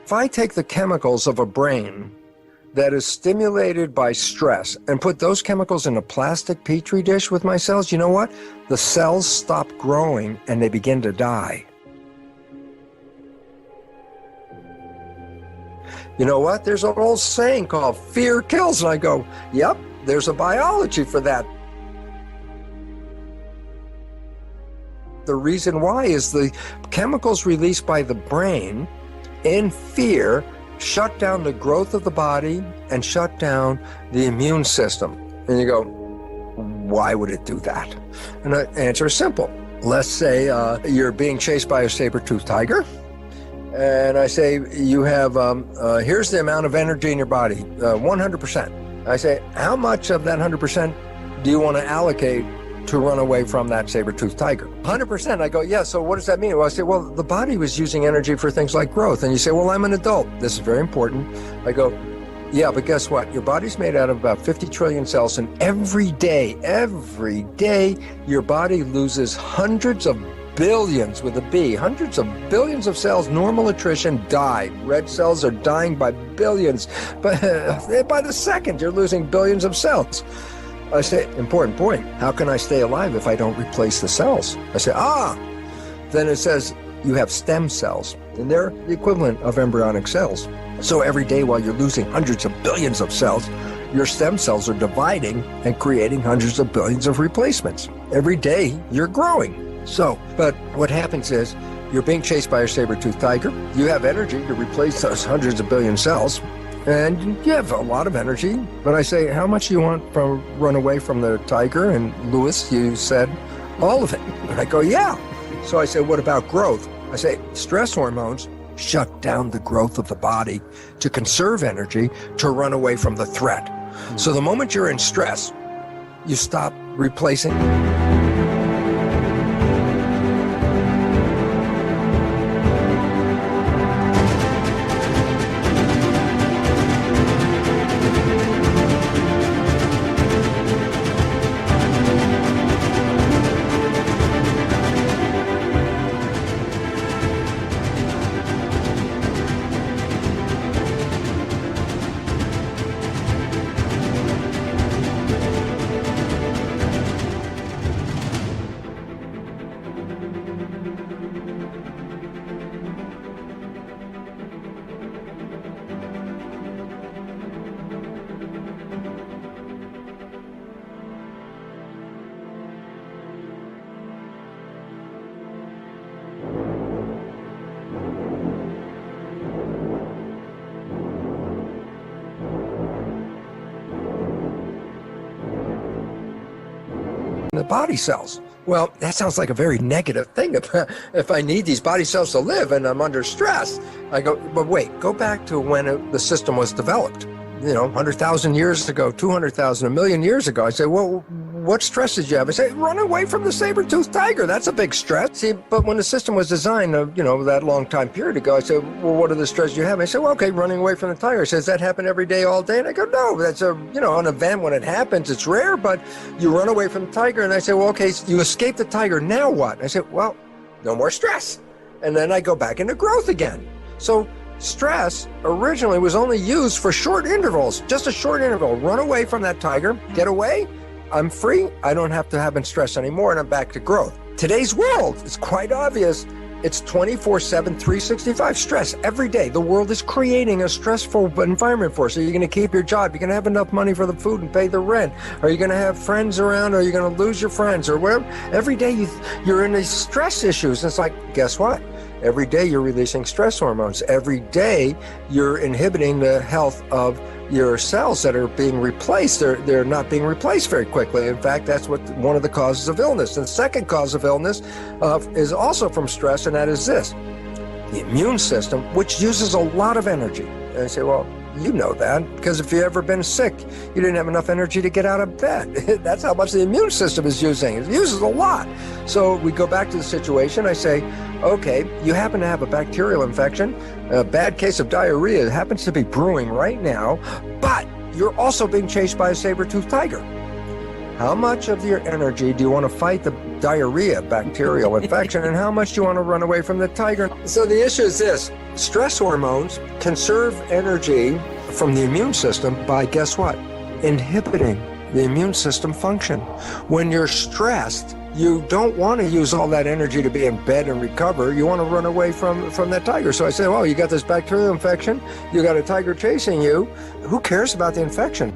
If I take the chemicals of a brain that is stimulated by stress and put those chemicals in a plastic petri dish with my cells, you know what? The cells stop growing and they begin to die. You know what? There's an old saying called fear kills. And I go, yep, there's a biology for that. The reason why is the chemicals released by the brain in fear shut down the growth of the body and shut down the immune system. And you go, why would it do that? And the answer is simple. Let's say you're being chased by a saber-toothed tiger. And I say, you have, here's the amount of energy in your body, 100%. I say, how much of that 100% do you want to allocate to run away from that saber-toothed tiger? 100%. I go, yeah, so what does that mean? Well, I say, well, the body was using energy for things like growth. And you say, well, I'm an adult. This is very important. I go, yeah, but guess what? Your body's made out of about 50 trillion cells, and every day, your body loses hundreds of billions with a B, hundreds of billions of cells. Normal attrition die. Red cells are dying by billions. But by the second, you're losing billions of cells. I say, important point, how can I stay alive if I don't replace the cells? I say, then it says you have stem cells, and they're the equivalent of embryonic cells. So every day while you're losing hundreds of billions of cells, your stem cells are dividing and creating hundreds of billions of replacements. Every day you're growing. So, but what happens is you're being chased by a saber-toothed tiger. You have energy to replace those hundreds of billion cells. And you have a lot of energy, but I say, how much do you want from run away from the tiger? And Lewis, you said, all of it. And I go, yeah. So I say, what about growth? I say, stress hormones shut down the growth of the body to conserve energy to run away from the threat. So the moment you're in stress, you stop replacing. The body cells. Well, that sounds like a very negative thing. If I need these body cells to live and I'm under stress, I go, but wait, go back to when the system was developed. 100,000 years ago, 200,000, a million years ago. I say, well, what stress did you have? I say, run away from the saber-toothed tiger. That's a big stress. See, but when the system was designed, that long time period ago, I said, well, what are the stresses you have? I said, well, okay, running away from the tiger. I said, does that happen every day, all day? And I go, no, that's an event when it happens. It's rare, but you run away from the tiger. And I say, well, okay, you escape the tiger. Now what? I said, well, no more stress. And then I go back into growth again. So stress originally was only used for short intervals, just a short interval. Run away from that tiger, get away, I'm free, I don't have to have been stressed anymore, and I'm back to growth. Today's world, it's quite obvious, it's 24/7, 365 stress every day. The world is creating a stressful environment for us. Are you going to keep your job? You're going to have enough money for the food and pay the rent? Are you going to have friends around? Are you going to lose your friends or whatever? Every day you're in these stress issues. It's like, guess what? Every day you're releasing stress hormones. Every day you're inhibiting the health of your cells that are being replaced. They're not being replaced very quickly. In fact, that's one of the causes of illness. And the second cause of illness is also from stress, and that is this: the immune system, which uses a lot of energy. And I say, well, you know that, because if you've ever been sick, you didn't have enough energy to get out of bed. That's how much the immune system is using. It uses a lot. So we go back to the situation. I say, okay, you happen to have a bacterial infection, a bad case of diarrhea that happens to be brewing right now, but you're also being chased by a saber-toothed tiger. How much of your energy do you want to fight the diarrhea, bacterial infection, and how much do you want to run away from the tiger? So the issue is this: stress hormones conserve energy from the immune system by, guess what? Inhibiting the immune system function. When you're stressed, you don't want to use all that energy to be in bed and recover. You want to run away from that tiger. So I say, well, you got this bacterial infection, you got a tiger chasing you. Who cares about the infection?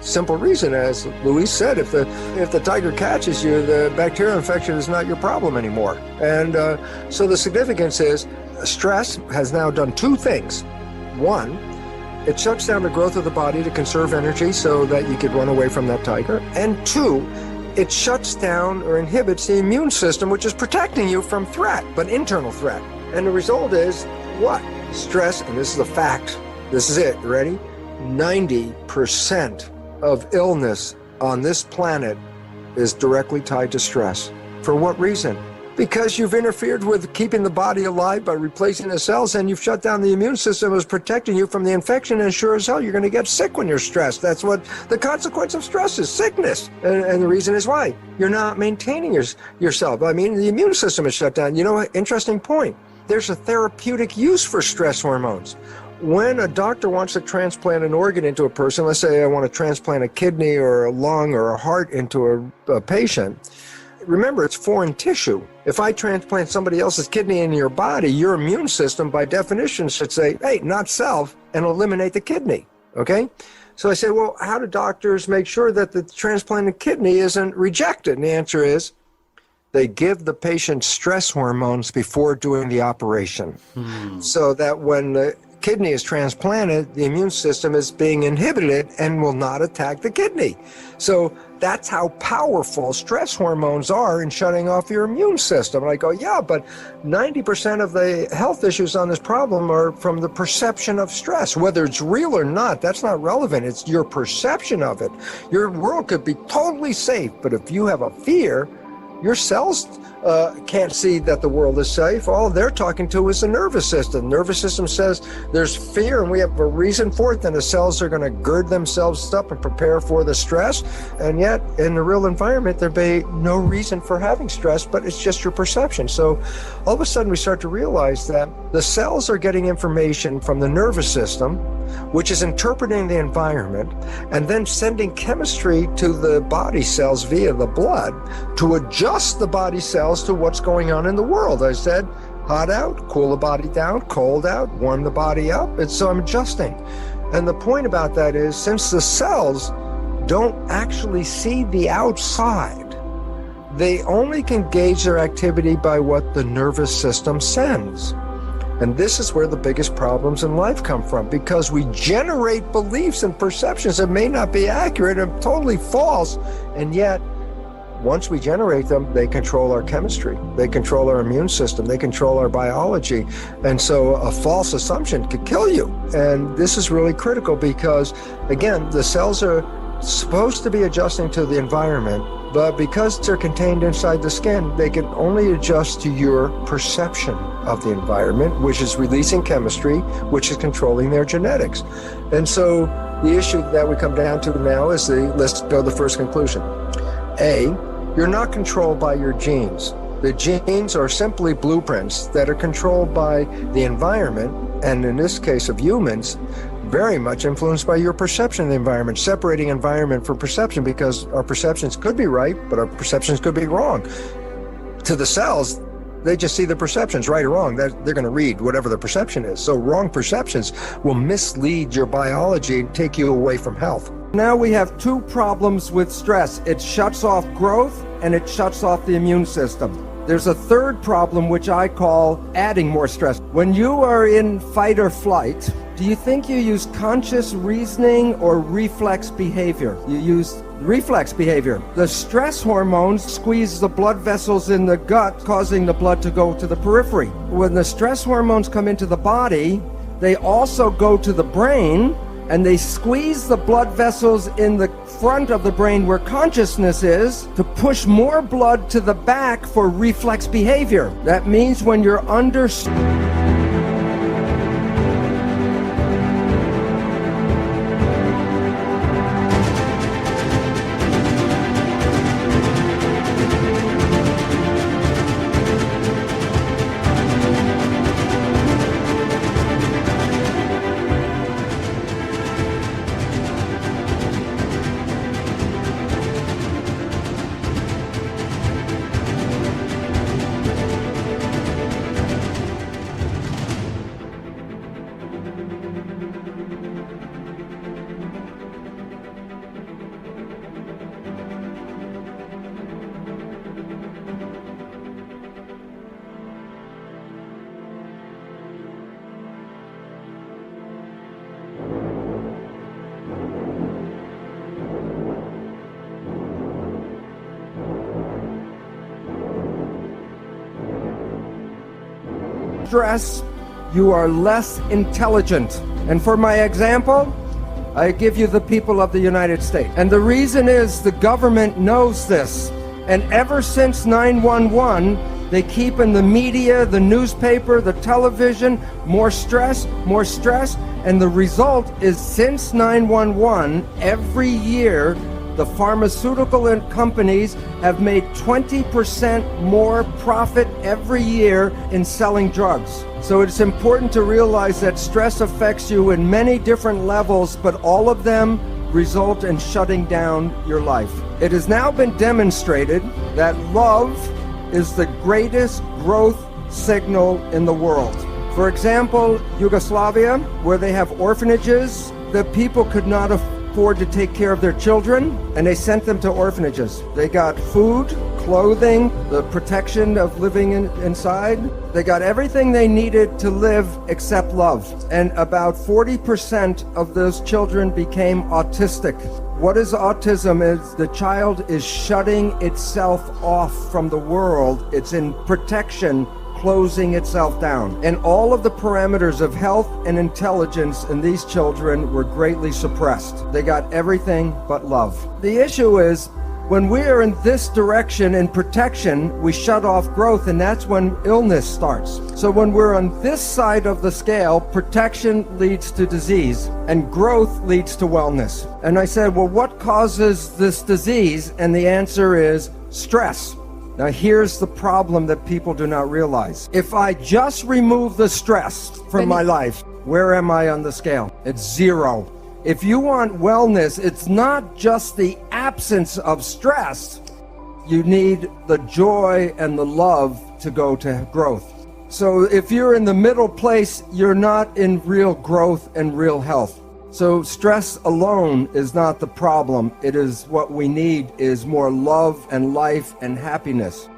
Simple reason, as Luis said, if the tiger catches you, the bacterial infection is not your problem anymore. And so the significance is stress has now done two things. One, it shuts down the growth of the body to conserve energy so that you could run away from that tiger. And two, it shuts down or inhibits the immune system, which is protecting you from threat, but internal threat. And the result is what? Stress, and this is a fact, this is it, ready? 90% of illness on this planet is directly tied to stress. For what reason? Because you've interfered with keeping the body alive by replacing the cells, and you've shut down the immune system as protecting you from the infection, and sure as hell you're going to get sick when you're stressed. That's what the consequence of stress is, sickness. And the reason is why? You're not maintaining yourself. I mean, the immune system is shut down. You know, interesting point. There's a therapeutic use for stress hormones. When a doctor wants to transplant an organ into a person, let's say I want to transplant a kidney or a lung or a heart into a patient, remember, it's foreign tissue. If I transplant somebody else's kidney into your body, your immune system, by definition, should say, hey, not self, and eliminate the kidney, okay? So I say, well, how do doctors make sure that the transplanted kidney isn't rejected? And the answer is, they give the patient stress hormones before doing the operation. So that when the kidney is transplanted, the immune system is being inhibited and will not attack the kidney. So that's how powerful stress hormones are in shutting off your immune system. And I go, yeah, but 90% of the health issues on this problem are from the perception of stress. Whether it's real or not, that's not relevant. It's your perception of it. Your world could be totally safe, but if you have a fear, your cells can't see that the world is safe. All they're talking to is the nervous system. The nervous system says there's fear and we have a reason for it. Then the cells are going to gird themselves up and prepare for the stress. And yet in the real environment, there'd be no reason for having stress, but it's just your perception. So all of a sudden we start to realize that the cells are getting information from the nervous system, which is interpreting the environment and then sending chemistry to the body cells via the blood to adjust the body cells to what's going on in the world. I said, hot out, cool the body down, cold out, warm the body up. And so I'm adjusting. And the point about that is, since the cells don't actually see the outside, they only can gauge their activity by what the nervous system sends. And this is where the biggest problems in life come from, because we generate beliefs and perceptions that may not be accurate and totally false, and yet once we generate them, they control our chemistry, they control our immune system, they control our biology. And so a false assumption could kill you. And this is really critical because, again, the cells are supposed to be adjusting to the environment, but because they're contained inside the skin, they can only adjust to your perception of the environment, which is releasing chemistry, which is controlling their genetics. And so the issue that we come down to now is let's go to the first conclusion. A, you're not controlled by your genes. The genes are simply blueprints that are controlled by the environment, and in this case of humans, very much influenced by your perception of the environment, separating environment from perception, because our perceptions could be right, but our perceptions could be wrong. to the cells, they just see the perceptions, right or wrong. They're going to read whatever the perception is. So wrong perceptions will mislead your biology and take you away from health. Now we have two problems with stress. It shuts off growth and it shuts off the immune system. There's a third problem, which I call adding more stress. When you are in fight or flight, do you think you use conscious reasoning or reflex behavior? You use reflex behavior. The stress hormones squeeze the blood vessels in the gut, causing the blood to go to the periphery. When the stress hormones come into the body, they also go to the brain, and they squeeze the blood vessels in the front of the brain where consciousness is to push more blood to the back for reflex behavior. That means when you're under stress, you are less intelligent. And for my example, I give you the people of the United States. And the reason is the government knows this. And ever since 9/11, they keep in the media, the newspaper, the television, more stress, more stress. And the result is since 9/11, every year, the pharmaceutical companies have made 20% more profit every year in selling drugs. So it's important to realize that stress affects you in many different levels, but all of them result in shutting down your life. It has now been demonstrated that love is the greatest growth signal in the world. For example, Yugoslavia, where they have orphanages, the people could not afford to take care of their children, and they sent them to orphanages. They got food, clothing, the protection of living inside. They got everything they needed to live except love. And about 40% of those children became autistic. What is autism? Is the child is shutting itself off from the world. It's in protection, closing itself down. And all of the parameters of health and intelligence in these children were greatly suppressed. They got everything but love. The issue is, when we are in this direction in protection, we shut off growth, and that's when illness starts. So when we're on this side of the scale, protection leads to disease, and growth leads to wellness. And I said, well, what causes this disease? And the answer is stress. Now here's the problem that people do not realize. If I just remove the stress from my life, where am I on the scale? It's 0. If you want wellness, it's not just the absence of stress. You need the joy and the love to go to growth. So if you're in the middle place, you're not in real growth and real health. So stress alone is not the problem. It is what we need is more love and life and happiness.